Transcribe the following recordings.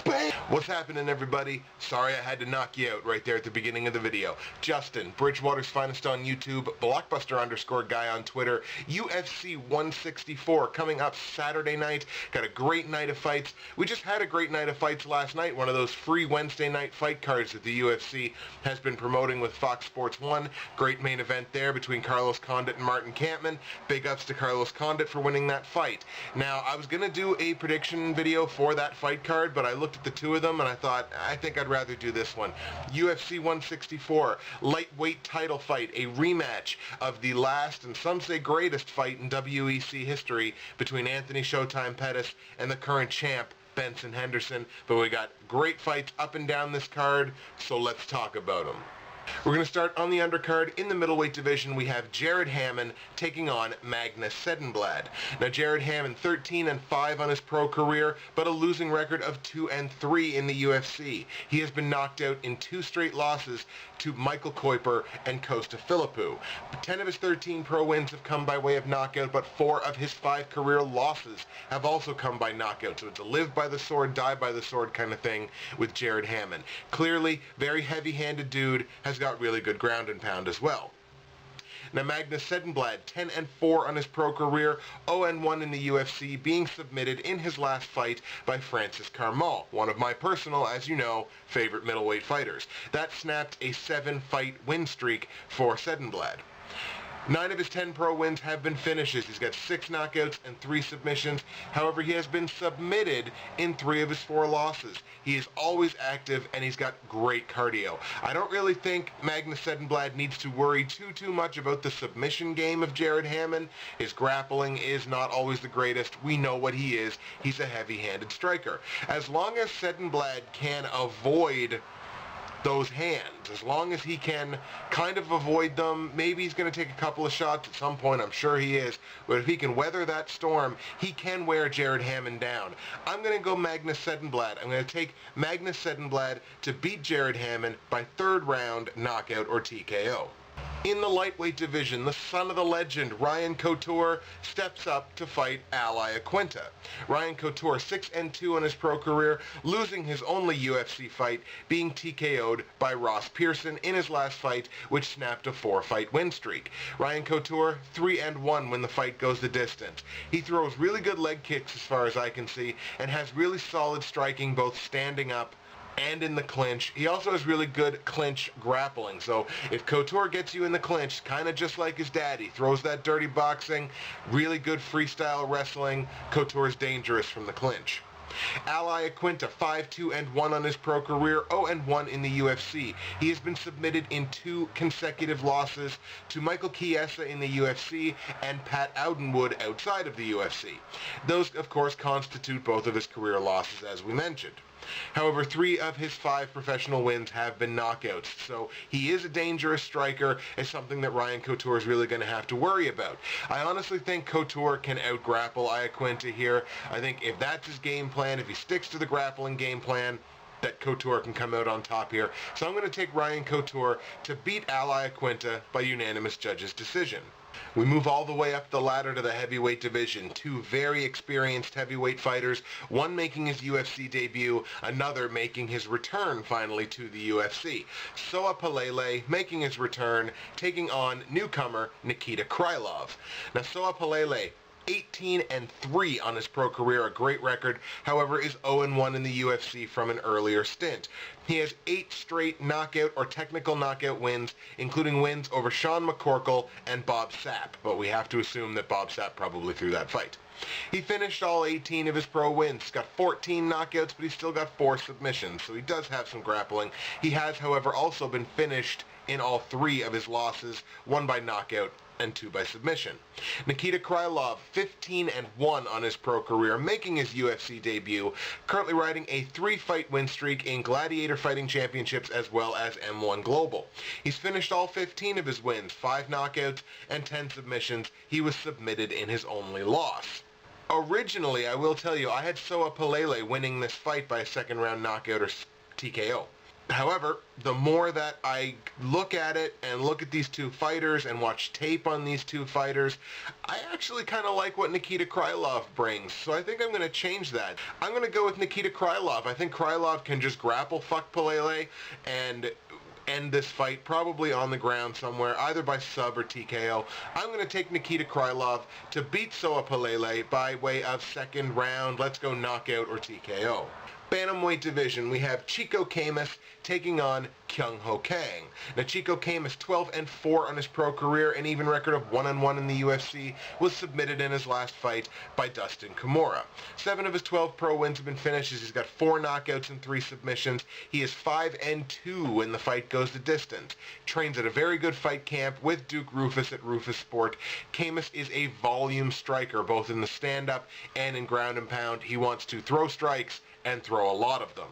Bam! What's happening, everybody? Sorry I had to knock you out right there at the beginning of the video. Justin, Bridgewater's Finest on YouTube, Blockbuster_guy on Twitter, UFC 164 coming up Saturday night. Got a great night of fights. We just had a great night of fights last night, one of those free Wednesday night fight cards that the UFC has been promoting with Fox Sports 1. Great main event there between Carlos Condit and Martin Kampmann. Big ups to Carlos Condit for winning that fight. Now, I was going to do a prediction video for that fight card, but I looked at the two of them and I thought, I think I'd rather do this one. UFC 164, lightweight title fight, a rematch of the last and some say greatest fight in WEC history between Anthony Showtime Pettis and the current champ, Benson Henderson. But we got great fights up and down this card, so let's talk about them. We're going to start on the undercard. In the middleweight division, we have Jared Hammond taking on Magnus Cedenblad. Now, Jared Hammond, 13-5 on his pro career, but a losing record of 2-3 in the UFC. He has been knocked out in 2 straight losses to Michael Kuiper and Costa Philippou. 10 of his 13 pro wins have come by way of knockout, but 4 of his 5 career losses have also come by knockout. So it's a live by the sword, die by the sword kind of thing with Jared Hammond. Clearly, very heavy-handed dude, has got really good ground and pound as well. Now, Magnus Cedenblad, 10-4 on his pro career, 0-1 in the UFC, being submitted in his last fight by Francis Carmall, one of my personal, as you know, favorite middleweight fighters. That snapped a 7-fight win streak for Cedenblad. 9 of his 10 pro wins have been finishes. He's got 6 knockouts and 3 submissions. However, he has been submitted in 3 of his 4 losses. He is always active, and he's got great cardio. I don't really think Magnus Cedenblad needs to worry too much about the submission game of Jared Hammond. His grappling is not always the greatest. We know what he is. He's a heavy-handed striker. As long as Cedenblad can avoid those hands, as long as he can kind of avoid them, maybe he's going to take a couple of shots at some point, I'm sure he is, but if he can weather that storm, he can wear Jared Hammond down. I'm going to go Magnus Cedenblad. I'm going to take Magnus Cedenblad to beat Jared Hammond by 3rd round knockout or TKO. In the lightweight division, the son of the legend, Ryan Couture, steps up to fight Al Iaquinta. Ryan Couture, 6-2 on his pro career, losing his only UFC fight, being TKO'd by Ross Pearson in his last fight, which snapped a 4-fight win streak. Ryan Couture, 3-1 when the fight goes the distance. He throws really good leg kicks as far as I can see, and has really solid striking both standing up and in the clinch. He also has really good clinch grappling. So if Couture gets you in the clinch, kind of just like his daddy, throws that dirty boxing, really good freestyle wrestling, Couture's dangerous from the clinch. Al Iaquinta, 5-2-1 on his pro career, 0-1 in the UFC. He has been submitted in 2 consecutive losses to Michael Chiesa in the UFC and Pat Audenwood outside of the UFC. Those, of course, constitute both of his career losses, as we mentioned. However, 3 of his 5 professional wins have been knockouts, so he is a dangerous striker. It's something that Ryan Couture is really going to have to worry about. I honestly think Couture can out-grapple Iaquinta here. I think if that's his game plan, if he sticks to the grappling game plan, that Couture can come out on top here. So I'm going to take Ryan Couture to beat Al Iaquinta by unanimous judges' decision. We move all the way up the ladder to the heavyweight division. 2 very experienced heavyweight fighters, one making his UFC debut, another making his return finally to the UFC. Soa Palele making his return, taking on newcomer Nikita Krylov. Now, Soa Palele, 18-3 on his pro career, a great record, however, is 0-1 in the UFC from an earlier stint. He has 8 straight knockout or technical knockout wins, including wins over Sean McCorkle and Bob Sapp, but we have to assume that Bob Sapp probably threw that fight. He finished all 18 of his pro wins. He's got 14 knockouts, but he's still got 4 submissions, so he does have some grappling. He has, however, also been finished in all 3 of his losses, 1 by knockout and 2 by submission. Nikita Krylov, 15-1 on his pro career, making his UFC debut, currently riding a 3-fight win streak in Gladiator Fighting Championships as well as M1 Global. He's finished all 15 of his wins, 5 knockouts and 10 submissions. He was submitted in his only loss. Originally, I will tell you, I had Soa Palele winning this fight by a 2nd round knockout or TKO. However, the more that I look at it and look at these two fighters and watch tape on these two fighters, I actually kind of like what Nikita Krylov brings. So I think I'm going to change that. I'm going to go with Nikita Krylov. I think Krylov can just grapple fuck Pelele and end this fight probably on the ground somewhere, either by sub or TKO. I'm going to take Nikita Krylov to beat Soa Pelele by way of second round. Let's go knockout or TKO. Bantamweight division, we have Chico Camus taking on Kyung Ho Kang. Now, Chico Camus, 12-4 on his pro career, an even record of 1-1 in the UFC, was submitted in his last fight by Dustin Kimura. 7 of his 12 pro wins have been finishes. He's got 4 knockouts and 3 submissions. He is 5-2 when the fight goes the distance. Trains at a very good fight camp with Duke Rufus at Rufus Sport. Camus is a volume striker, both in the stand-up and in ground and pound. He wants to throw strikes and throw a lot of them.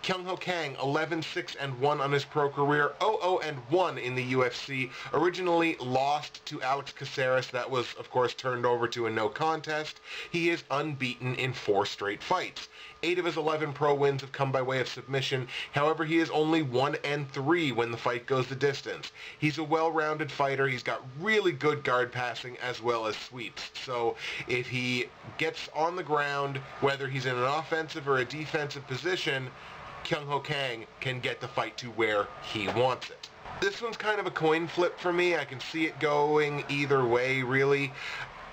Kyung Ho Kang, 11-6-1 on his pro career, 0-1 in the UFC. Originally lost to Alex Caceres. That was, of course, turned over to a no contest. He is unbeaten in 4 straight fights. 8 of his 11 pro wins have come by way of submission. However, he is only 1-3 when the fight goes the distance. He's a well-rounded fighter. He's got really good guard passing as well as sweeps. So if he gets on the ground, whether he's in an offensive or a defensive position, Kyung Ho Kang can get the fight to where he wants it. This one's kind of a coin flip for me. I can see it going either way, really.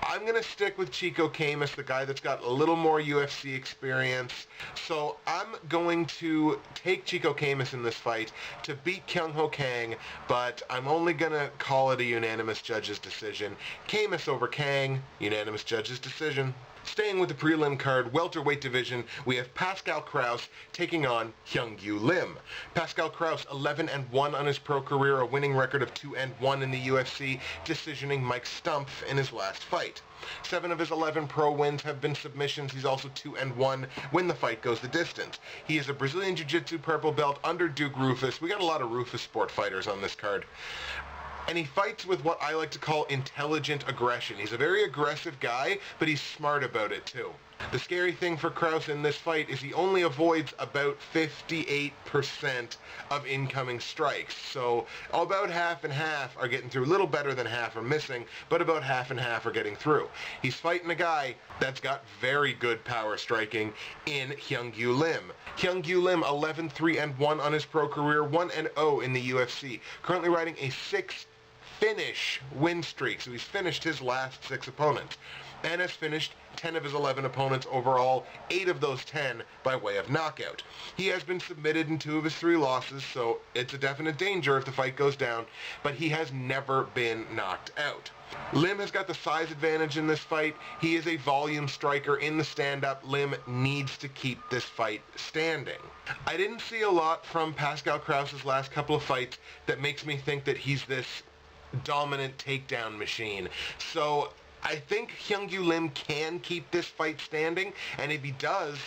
I'm going to stick with Chico Camus, the guy that's got a little more UFC experience. So I'm going to take Chico Camus in this fight to beat Kyung Ho Kang, but I'm only going to call it a unanimous judge's decision. Camus over Kang, unanimous judge's decision. Staying with the prelim card, welterweight division, we have Pascal Kraus taking on Hyung-Yu Lim. Pascal Kraus, 11-1 on his pro career, a winning record of 2-1 in the UFC, decisioning Mike Stumpf in his last fight. 7 of his 11 pro wins have been submissions. He's also 2-1 when the fight goes the distance. He is a Brazilian Jiu-Jitsu purple belt under Duke Rufus. We got a lot of Rufus Sport fighters on this card. And he fights with what I like to call intelligent aggression. He's a very aggressive guy, but he's smart about it too. The scary thing for Kraus in this fight is he only avoids about 58% of incoming strikes. So about half and half are getting through. A little better than half are missing, but about half and half are getting through. He's fighting a guy that's got very good power striking in Hyung-Yu Lim. Hyung-Yu Lim, 11-3-1 on his pro career, 1-0 in the UFC. Currently riding a 6-finish win streak, so he's finished his last 6 opponents, and has finished 10 of his 11 opponents overall, 8 of those 10 by way of knockout. He has been submitted in 2 of his 3 losses, so it's a definite danger if the fight goes down, but he has never been knocked out. Lim has got the size advantage in this fight. He is a volume striker in the stand-up. Lim needs to keep this fight standing. I didn't see a lot from Pascal Kraus's last couple of fights that makes me think that he's this dominant takedown machine. So I think Hyung-Yu Lim can keep this fight standing, and if he does,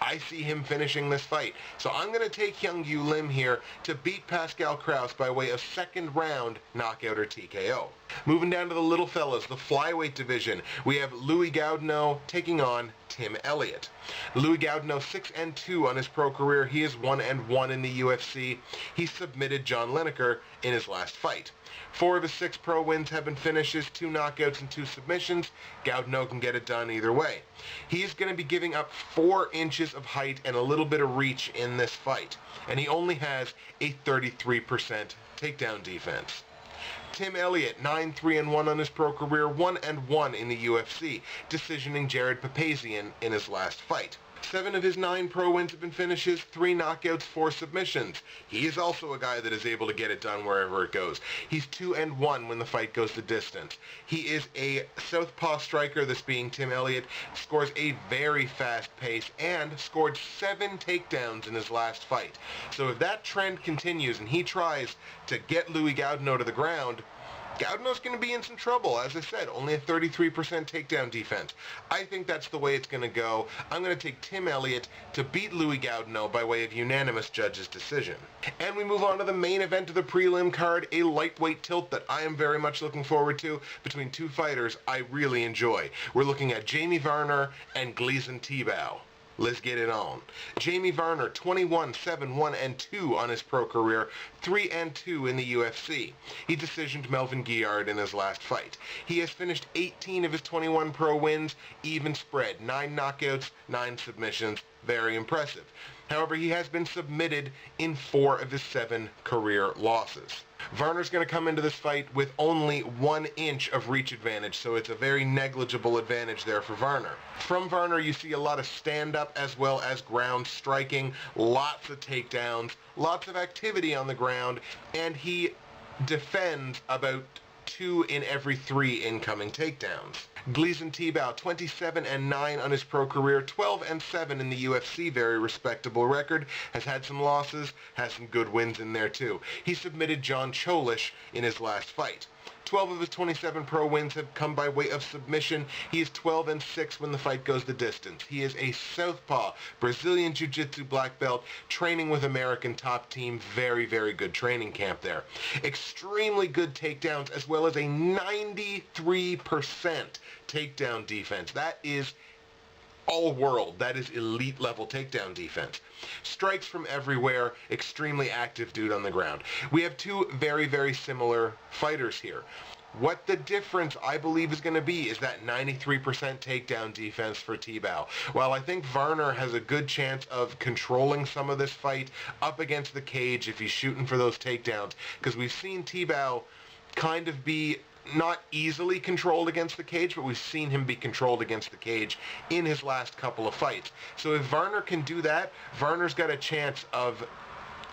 I see him finishing this fight. So I'm going to take Hyung-Yu Lim here to beat Pascal Kraus by way of second round knockout or TKO. Moving down to the little fellas, the flyweight division, we have Louis Gaudinot taking on Tim Elliott. Louis Gaudinot, 6-2 on his pro career. He is 1-1 in the UFC. He submitted John Lineker in his last fight. 4 of his 6 pro wins have been finishes, 2 knockouts and 2 submissions. Gaudinot can get it done either way. He's going to be giving up 4 inches of height and a little bit of reach in this fight, and he only has a 33% takedown defense. Tim Elliott, 9-3-1 on his pro career, 1-1 in the UFC, decisioning Jared Papazian in his last fight. 7 of his 9 pro wins have been finishes, 3 knockouts, 4 submissions. He is also a guy that is able to get it done wherever it goes. He's 2-1 when the fight goes the distance. He is a southpaw striker, this being Tim Elliott, scores a very fast pace, and scored 7 takedowns in his last fight. So if that trend continues and he tries to get Louis Gaudinot to the ground, Gaudinot's going to be in some trouble. As I said, only a 33% takedown defense. I think that's the way it's going to go. I'm going to take Tim Elliott to beat Louis Gaudinot by way of unanimous judge's decision. And we move on to the main event of the prelim card, a lightweight tilt that I am very much looking forward to between 2 fighters I really enjoy. We're looking at Jamie Varner and Gleison Tibau. Let's get it on. Jamie Varner, 21-7-1-2 on his pro career, 3-2 in the UFC. He decisioned Melvin Guillard in his last fight. He has finished 18 of his 21 pro wins, even spread, 9 knockouts, 9 submissions. Very impressive. However, he has been submitted in 4 of his 7 career losses. Varner's going to come into this fight with only 1 inch of reach advantage, so it's a very negligible advantage there for Varner. From Varner, you see a lot of stand-up as well as ground striking, lots of takedowns, lots of activity on the ground, and he defends about 2 in every 3 incoming takedowns. Gleison Tibau, 27-9 on his pro career, 12-7 in the UFC, very respectable record, has had some losses, has some good wins in there too. He submitted John Cholish in his last fight. 12 of his 27 pro wins have come by way of submission. He is 12-6 when the fight goes the distance. He is a southpaw, Brazilian Jiu-Jitsu black belt, training with American Top Team. Very, very good training camp there. Extremely good takedowns, as well as a 93% takedown defense. That is all world. That is elite level takedown defense. Strikes from everywhere, extremely active dude on the ground. We have 2 very, very similar fighters here. What the difference, I believe, is going to be is that 93% takedown defense for Tibau. While I think Varner has a good chance of controlling some of this fight up against the cage if he's shooting for those takedowns, because we've seen Tibau kind of be not easily controlled against the cage, but we've seen him be controlled against the cage in his last couple of fights. So if Varner can do that, Varner's got a chance of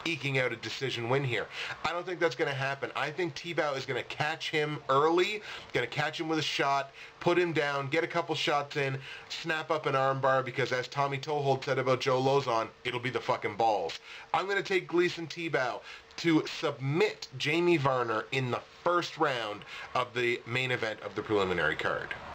eking out a decision win here. I don't think that's going to happen. I think Tibau is going to catch him early, going to catch him with a shot, put him down, get a couple shots in, snap up an armbar, because as Tommy Tohold said about Joe Lozon, it'll be the fucking balls. I'm going to take Gleison Tibau to submit Jamie Varner in the first round of the main event of the preliminary card.